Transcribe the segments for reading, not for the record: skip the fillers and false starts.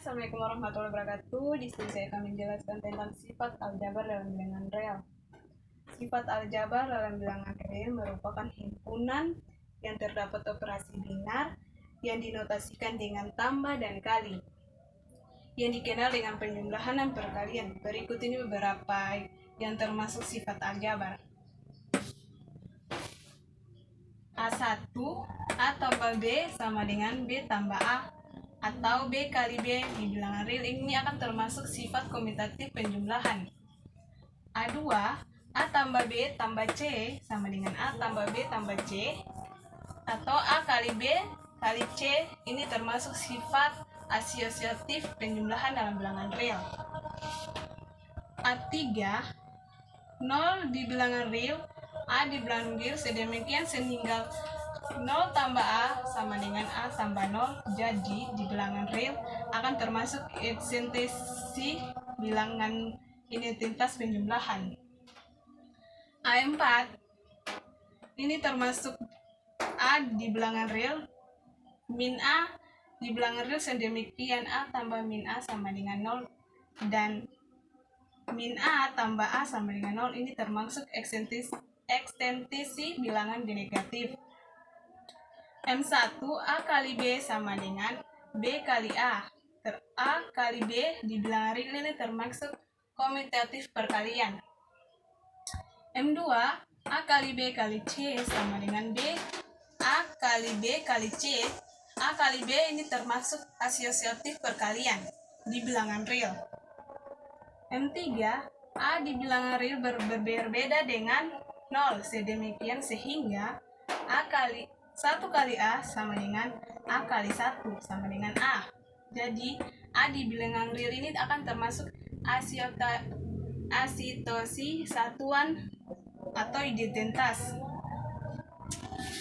Assalamualaikum warahmatullahi wabarakatuh. Di sini saya akan menjelaskan tentang sifat aljabar dalam bilangan real. Sifat aljabar dalam bilangan real merupakan himpunan yang terdapat operasi binar yang dinotasikan dengan tambah dan kali, yang dikenal dengan penjumlahan dan perkalian. Berikut ini beberapa yang termasuk sifat aljabar. A1, A tambah B sama dengan B tambah A, atau B kali B di bilangan real ini akan termasuk sifat komutatif penjumlahan. A2, A tambah B tambah C sama dengan A tambah B tambah C, atau A kali B kali C ini termasuk sifat asosiatif penjumlahan dalam bilangan real. A3, 0 di bilangan real, A di bilangan real sedemikian sehingga 0 tambah A sama dengan A tambah 0. Jadi di bilangan real akan termasuk eksentrisi bilangan identitas penjumlahan. A4 ini termasuk A di bilangan real, min A di bilangan real sedemikian A tambah min A sama dengan 0, dan min A tambah A sama dengan 0 ini termasuk ekstentrisi bilangan negatif. M1, A kali B sama dengan B kali A. A kali B di bilangan real ini termasuk komutatif perkalian. M2, A kali B kali C sama dengan B. A kali B kali C. A kali B ini termasuk asosiatif perkalian di bilangan real. M3, A di bilangan real berbeda dengan 0 sedemikian sehingga A kali 1 kali A sama dengan A kali 1 sama dengan A. Jadi A di bilangan real ini akan termasuk asitosi satuan atau identitas.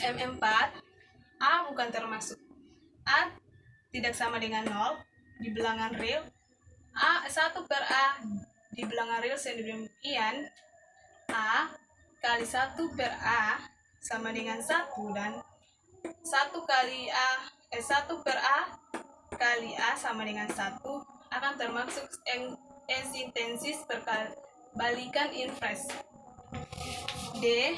M4, A bukan termasuk. A tidak sama dengan 0 di bilangan real. A 1 per A di bilangan real sedemikian A kali 1 per A sama dengan 1, dan 1 per A kali A sama dengan 1 akan termasuk eksistensis perbalikan invers. D,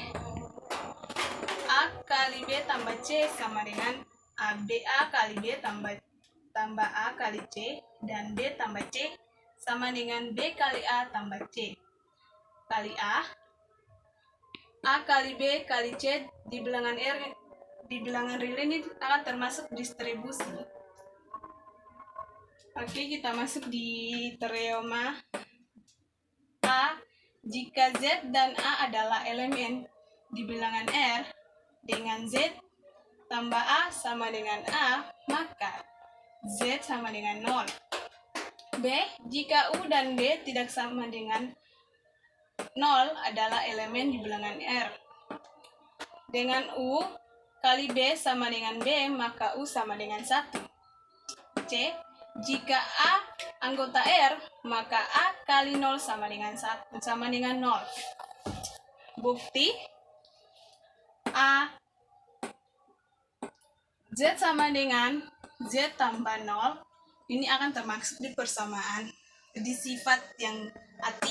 A kali B tambah C sama dengan A kali B tambah A kali C, dan B tambah C sama dengan B kali A tambah C kali A kali B kali C di bilangan real ini akan termasuk distribusi. Oke, kita masuk di teorema A. Jika Z dan A adalah elemen di bilangan R dengan Z tambah A sama dengan A, maka Z sama dengan 0. B. Jika U dan D tidak sama dengan 0 adalah elemen di bilangan R. Dengan U kali B sama dengan B, maka U sama dengan 1. C. Jika A anggota R, maka A kali 0 sama dengan 1 sama dengan 0. Bukti A Z sama dengan Z tambah 0 ini akan termasuk di persamaan di sifat yang A3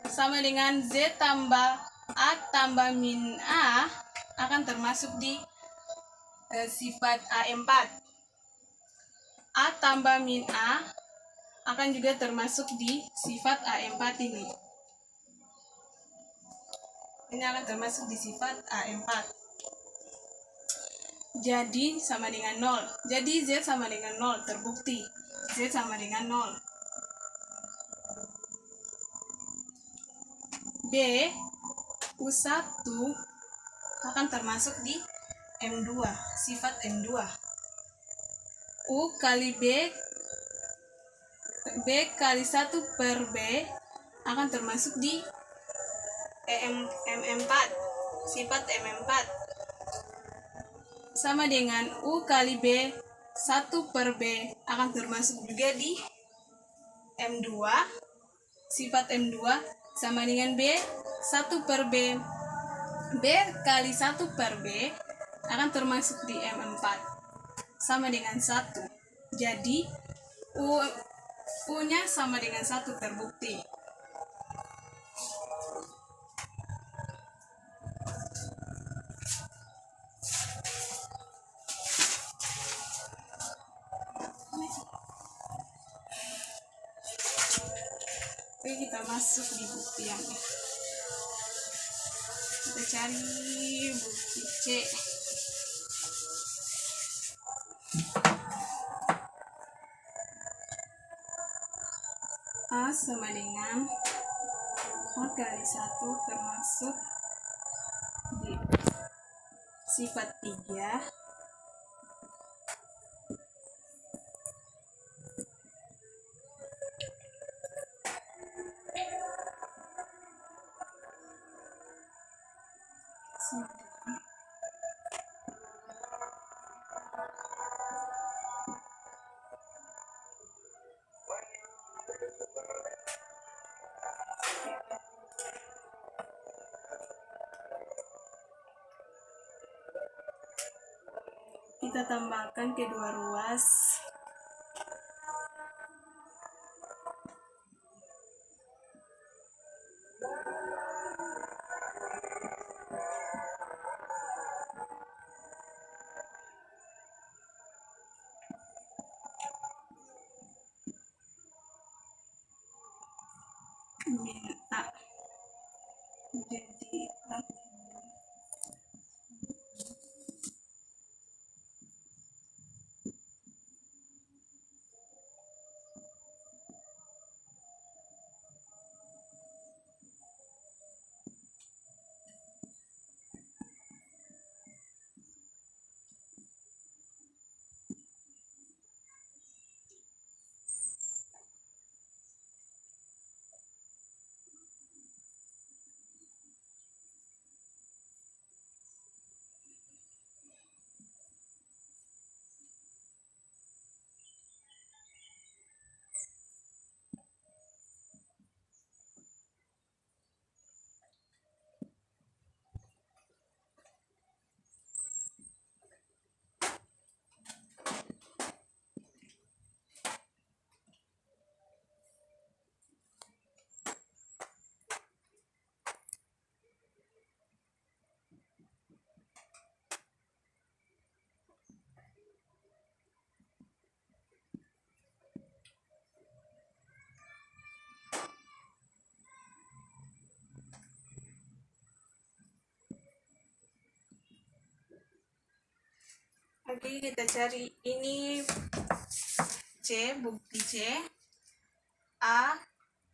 sama dengan Z tambah A tambah min A akan termasuk di sifat A4. A tambah min A akan juga termasuk di sifat A4 ini. Ini akan termasuk di sifat A4. Jadi sama dengan 0. Jadi Z sama dengan 0, terbukti. Z sama dengan 0. B, U1 akan termasuk di M2, sifat M2. U kali B kali 1 per B akan termasuk di M4, sifat M4. Sama dengan U kali B 1 per B akan termasuk juga di M2, sifat M2, sama dengan B 1 per B kali 1 per B akan termasuk di M4, sama dengan 1. Jadi U-nya sama dengan 1 terbukti. Oke, kita masuk di bukti yang ini. Kita cari bukti C. A sama dengan A kali 1 termasuk di sifat 3 kita tambahkan kedua ruas. Min A. Jadi oke, kita cari ini C, bukti C. A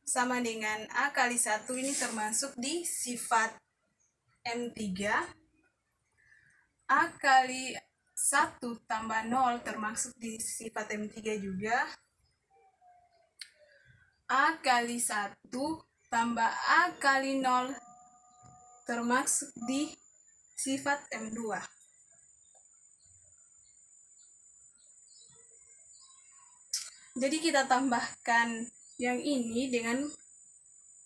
sama dengan A kali 1 ini termasuk di sifat M3. A kali 1 tambah 0 termasuk di sifat M3 juga. A kali 1 tambah A kali 0 termasuk di sifat M2. Jadi kita tambahkan yang ini dengan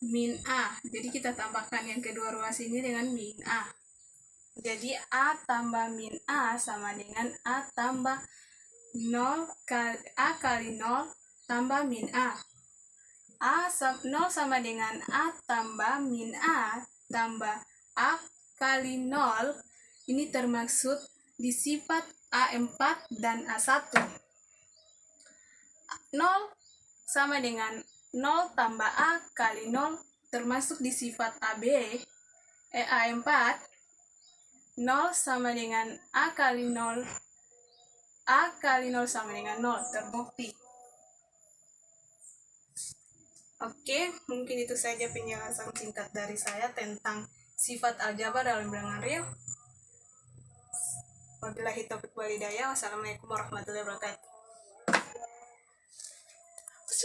min A. Jadi kita tambahkan yang kedua ruas ini dengan min A. Jadi A tambah min A sama dengan A tambah 0 kali A kali 0 tambah min A. 0 sama dengan A tambah min A tambah A kali 0. Ini termaksud di sifat A4 dan A1. 0 sama dengan 0 tambah A kali 0 termasuk di sifat A4. 0 sama dengan A kali 0. A kali 0 sama dengan 0, terbukti. Oke, mungkin itu saja penjelasan singkat dari saya tentang sifat aljabar dalam bilangan real. Wabillahi taufiq walhidayah. Wassalamualaikum warahmatullahi wabarakatuh.